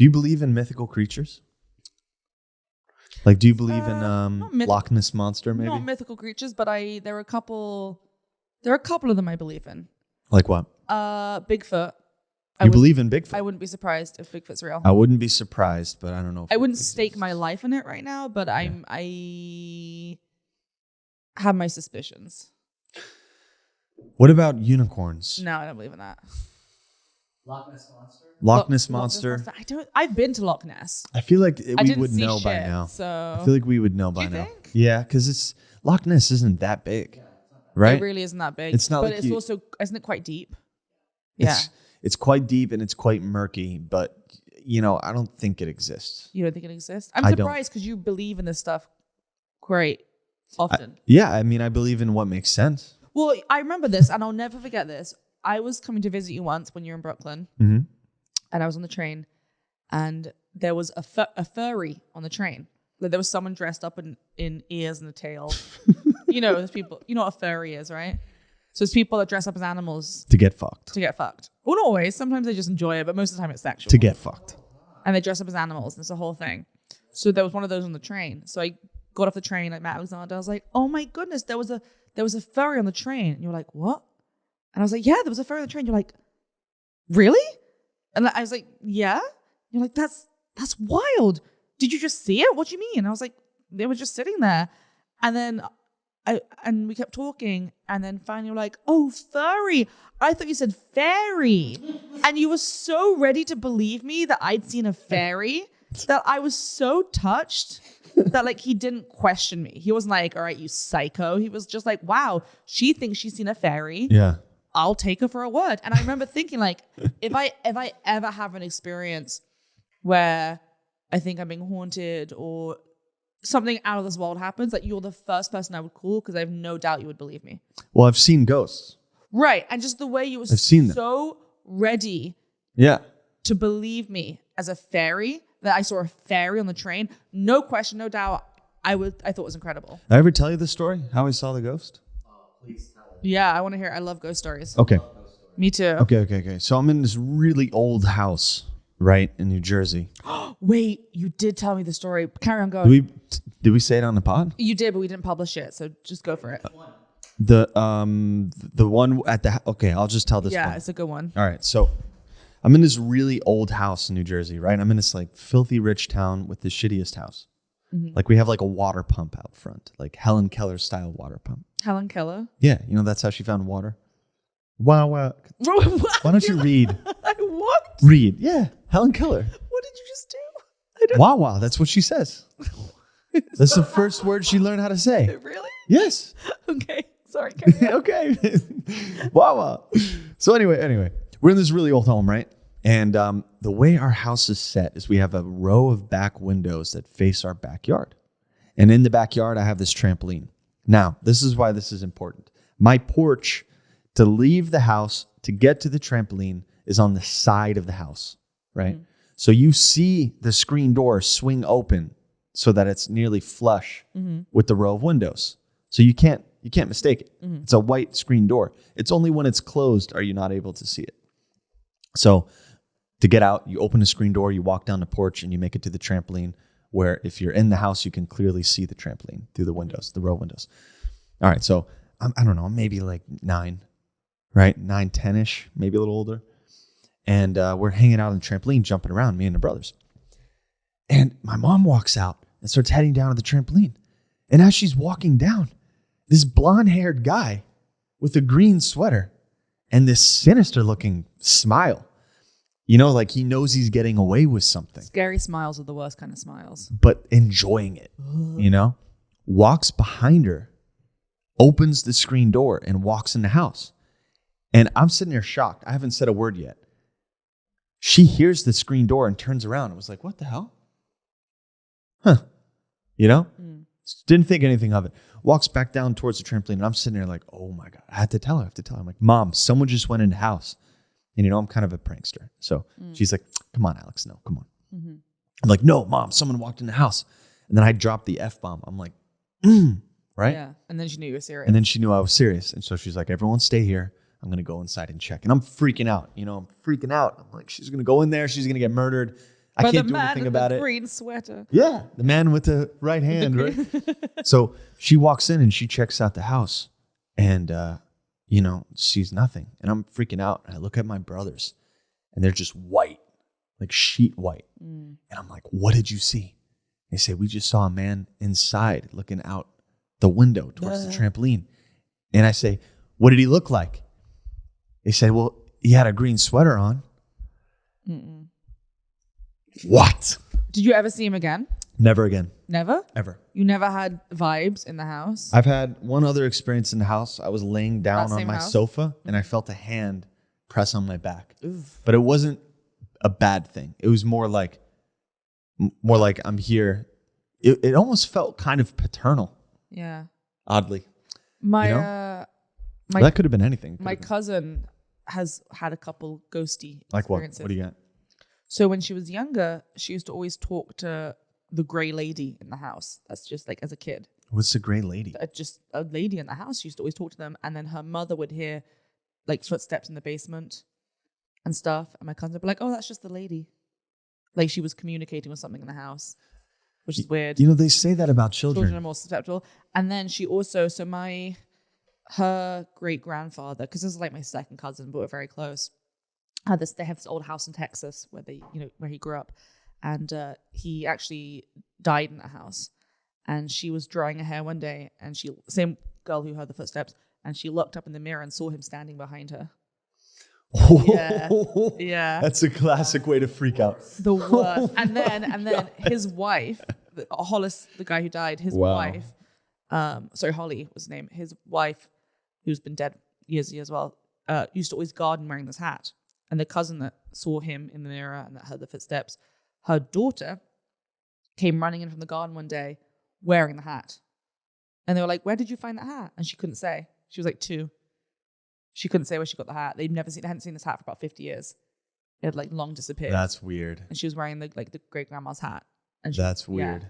Do you believe in mythical creatures? Like, do you believe in Loch Ness Monster, maybe? Not mythical creatures, but there are a couple of them I believe in. Like what? Bigfoot. You believe in Bigfoot? I wouldn't be surprised if Bigfoot's real. I wouldn't be surprised, but I don't know. I wouldn't stake my life on it right now, but I have my suspicions. What about unicorns? No, I don't believe in that. Loch Ness Monster? Loch Ness Monster. I've been to Loch Ness. I feel like we would know by now. So I feel like we would know by now. Think? Yeah, because Loch Ness isn't that big, right? It really isn't that big. It's not, but like it's also, isn't it quite deep? Yeah, it's quite deep and it's quite murky, but I don't think it exists. You don't think it exists? I'm surprised because you believe in this stuff quite often. I mean, I believe in what makes sense. Well, I remember this, and I'll never forget this. I was coming to visit you once when you were in Brooklyn, and I was on the train, and there was a furry on the train. Like, there was someone dressed up in ears and a tail. There's people. You know what a furry is, right? So it's people that dress up as animals to get fucked. Well, not always. Sometimes they just enjoy it, but most of the time it's sexual. To get fucked. And they dress up as animals, and it's a whole thing. So there was one of those on the train. So I got off the train, like Matt Alexander. I was like, oh my goodness, there was a furry on the train. And you're like, what? And I was like, yeah, there was a furry on the train. You're like, really? And I was like, yeah. You're like, that's wild. Did you just see it? What do you mean? And I was like, they were just sitting there. And then and we kept talking, and then finally you're like, oh, furry. I thought you said fairy. And you were so ready to believe me that I'd seen a fairy that I was so touched that, like, he didn't question me. He wasn't like, all right, you psycho. He was just like, wow, she thinks she's seen a fairy. Yeah. I'll take her for a word. And I remember thinking, like, if I ever have an experience where I think I'm being haunted or something out of this world happens, that you're the first person I would call, because I have no doubt you would believe me. Well, I've seen ghosts. Right. And just the way you were so ready to believe me as a fairy, that I saw a fairy on the train, no question, no doubt, I thought it was incredible. Did I ever tell you the story, how I saw the ghost? Please tell it. Yeah, I want to hear it. I love ghost stories. Okay. Me too. Okay. So I'm in this really old house, right, in New Jersey. Wait, you did tell me the story. Carry on going. Did we say it on the pod? You did, but we didn't publish it, so just go for it. The one at the okay, I'll just tell this one. Yeah, it's a good one. All right, so I'm in this really old house in New Jersey, right? I'm in this like filthy rich town with the shittiest house. Mm-hmm. Like we have like a water pump out front, like Helen Keller style water pump. Helen Keller? Yeah, that's how she found water. Wow. Why don't you read? What? Read. Yeah, Helen Keller. What did you just do? Wow, that's what she says. That's the first word she learned how to say. Really? Yes. Okay. Sorry. Okay. Wow. So anyway, we're in this really old home, right? And the way our house is set is we have a row of back windows that face our backyard. And in the backyard, I have this trampoline. Now, this is why this is important. My porch to leave the house to get to the trampoline is on the side of the house, right? Mm-hmm. So you see the screen door swing open so that it's nearly flush with the row of windows. So you can't mistake it. Mm-hmm. It's a white screen door. It's only when it's closed are you not able to see it. So to get out, you open the screen door, you walk down the porch, and you make it to the trampoline, where if you're in the house, you can clearly see the trampoline through the windows, the row windows. All right, so I don't know, maybe like 9, right? 9, 10-ish, maybe a little older. And we're hanging out on the trampoline, jumping around, me and the brothers. And my mom walks out and starts heading down to the trampoline. And as she's walking down, this blonde-haired guy with a green sweater and this sinister-looking smile, like he knows he's getting away with something. Scary smiles are the worst kind of smiles. But enjoying it, walks behind her, opens the screen door, and walks in the house. And I'm sitting there shocked. I haven't said a word yet. She hears the screen door and turns around and was like, what the hell? Huh. Didn't think anything of it. Walks back down towards the trampoline, and I'm sitting there like, oh my God, I have to tell her. I'm like, Mom, someone just went in the house. And I'm kind of a prankster. So she's like, come on, Alex, no, come on. Mm-hmm. I'm like, no, Mom, someone walked in the house. And then I dropped the F-bomb. I'm like, right? Yeah, and then she knew you were serious. And then she knew I was serious. And so she's like, everyone stay here. I'm going to go inside and check. And I'm freaking out. I'm freaking out. I'm like, she's going to go in there. She's going to get murdered. I But can't the do man anything with about the it. green sweater. Yeah, the man with the right hand, right? So she walks in and she checks out the house and, sees nothing. And I'm freaking out. And I look at my brothers and they're just white, like sheet white. And I'm like, what did you see? They say, we just saw a man inside looking out the window towards the trampoline. And I say, what did he look like? They say, well, he had a green sweater on. Mm-mm. What? Did you ever see him again? Never again. Never? Ever. You never had vibes in the house? I've had one other experience in the house. I was laying down That on same my house? sofa and I felt a hand press on my back. Oof. But it wasn't a bad thing. It was more like I'm here. It almost felt kind of paternal, Yeah. oddly. My You my that could have been anything. my cousin has had a couple ghosty Like what? experiences. What do you got? So when she was younger, she used to always talk to the gray lady in the house. That's just like as a kid. What's the gray lady? Just a lady in the house. She used to always talk to them. And then her mother would hear like footsteps in the basement and stuff. And my cousin would be like, oh, that's just the lady. Like she was communicating with something in the house, which is weird. They say that about Children children. are more susceptible. And then she also, her great grandfather, because this is like my second cousin, but we're very close. They have this old house in Texas where he grew up, and he actually died in that house. And she was drying her hair one day, and same girl who heard the footsteps, and she looked up in the mirror and saw him standing behind her. Yeah. That's a classic way to freak out. The worst. And then his wife, Hollis, the guy who died, his wife, Holly was his name. His wife, who's been dead years as well, used to always garden wearing this hat. And the cousin that saw him in the mirror and that heard the footsteps, her daughter came running in from the garden one day wearing the hat. And they were like, where did you find that hat? And she couldn't say. She was like 2. She couldn't say where she got the hat. They hadn't seen this hat for about 50 years. It had like long disappeared. That's weird. And she was wearing the great grandma's hat. And That's weird. Yeah.